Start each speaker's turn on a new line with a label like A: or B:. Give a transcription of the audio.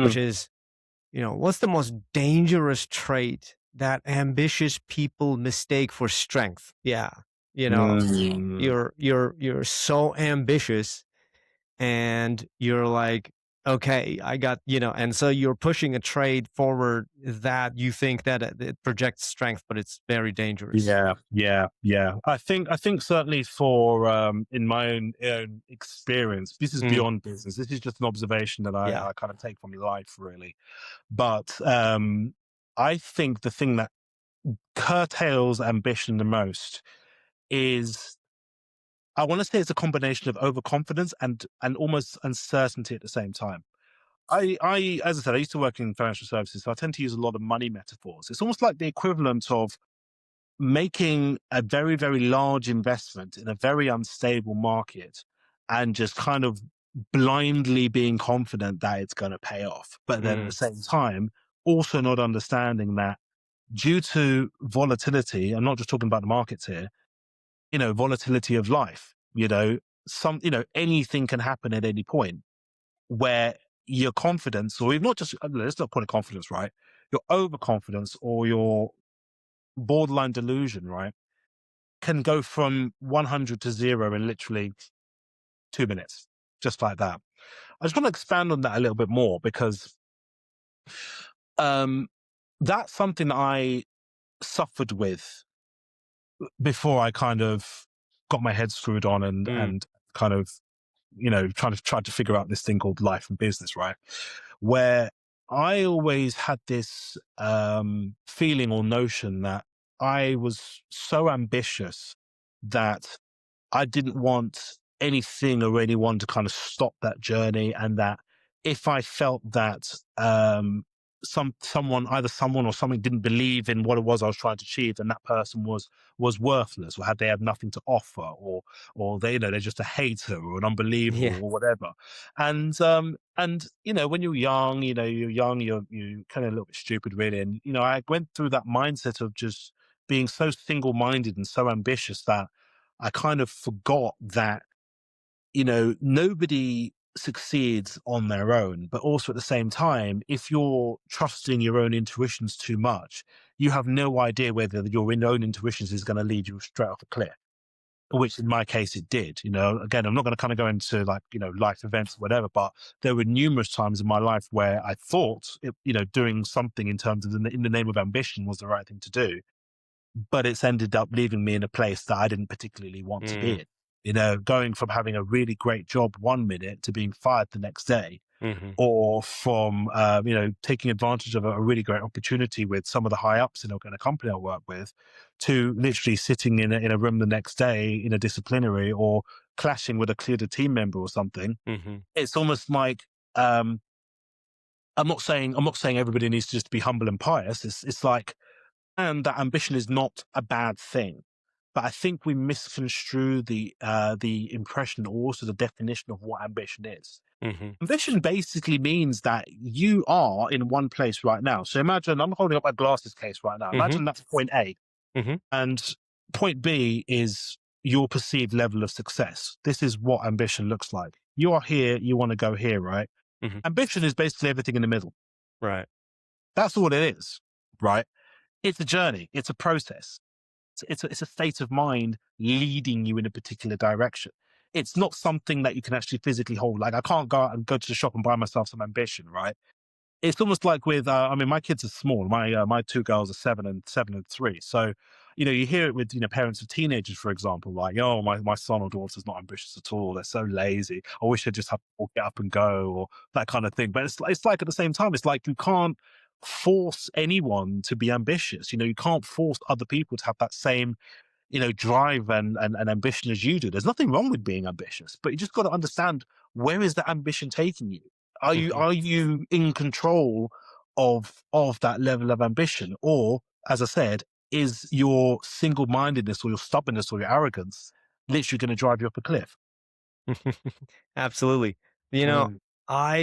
A: which
B: Mm.
A: is, what's the most dangerous trait that ambitious people mistake for strength? Yeah. You know,
B: Mm.
A: you're so ambitious and you're like, okay, I got, and so you're pushing a trade forward that you think that it projects strength, but it's very dangerous.
B: Yeah, yeah, yeah. I think certainly for in my own experience, this is
A: Mm,
B: beyond business. This is just an observation that
A: yeah.
B: I kind of take from life, really. But I think the thing that curtails ambition the most is, I want to say, it's a combination of overconfidence and almost uncertainty at the same time. As I said, I used to work in financial services, so I tend to use a lot of money metaphors. It's almost like the equivalent of making a very, very large investment in a very unstable market and just kind of blindly being confident that it's going to pay off. But then at the
A: Mm,
B: same time, also not understanding that due to volatility, I'm not just talking about the markets here, volatility of life, anything can happen at any point where your confidence, or even not just, let's not call it confidence, right? Your overconfidence or your borderline delusion, right, can go from 100 to zero in literally 2 minutes, just like that. I just want to expand on that a little bit more because um, that's something that I suffered with before I kind of got my head screwed on and
A: mm,
B: kind of trying to figure out this thing called life and business, right? Where I always had this feeling or notion that I was so ambitious that I didn't want anything or anyone to kind of stop that journey, and that if I felt that someone or something didn't believe in what it was I was trying to achieve, then that person was worthless, or they had nothing to offer, or they're just a hater or an unbeliever
A: yeah.
B: or whatever. And when you're young, you kind of a little bit stupid, really. And I went through that mindset of just being so single-minded and so ambitious that I kind of forgot that, nobody succeeds on their own, but also at the same time, if you're trusting your own intuitions too much, you have no idea whether your own intuitions is going to lead you straight off a cliff, which in my case it did. Again, I'm not going to kind of go into like, life events or whatever, but there were numerous times in my life where I thought, doing something in terms of in the name of ambition was the right thing to do, but it's ended up leaving me in a place that I didn't particularly want to be
A: Mm,
B: in. Going from having a really great job one minute to being fired the next day,
A: hmm.
B: or from taking advantage of a really great opportunity with some of the high ups in a company I work with, to literally sitting in a room the next day in a disciplinary, or clashing with a cleared team member or something.
A: Hmm.
B: It's almost like, um, I'm not saying everybody needs to just be humble and pious. It's like, and that ambition is not a bad thing. But I think we misconstrue the impression, or also the definition of what ambition is.
A: Hmm.
B: Ambition basically means that you are in one place right now. So imagine I'm holding up my glasses case right now.
A: Hmm.
B: Imagine that's point A,
A: Hmm.
B: and point B is your perceived level of success. This is what ambition looks like. You are here, you want to go here, right?
A: Hmm.
B: Ambition is basically everything in the middle.
A: Right.
B: That's all it is, right? It's a journey, it's a process. It's a state of mind leading you in a particular direction. It's not something that you can actually physically hold. Like, I can't go out and go to the shop and buy myself some ambition, right? It's almost like with, my kids are small. My two girls are 7 and 3. So, you hear it with, parents of teenagers, for example, like, oh, my son or daughter's not ambitious at all. They're so lazy. I wish they'd just have to get up and go, or that kind of thing. But it's like, at the same time, it's like you can't force anyone to be ambitious. You can't force other people to have that same, drive and ambition as you do. There's nothing wrong with being ambitious, but you just got to understand, where is that ambition taking you? Are you
A: Hmm.
B: are you in control of that level of ambition, or, as I said, is your single mindedness or your stubbornness or your arrogance literally going to drive you up a cliff?
A: Absolutely. You know,
B: Mm.
A: I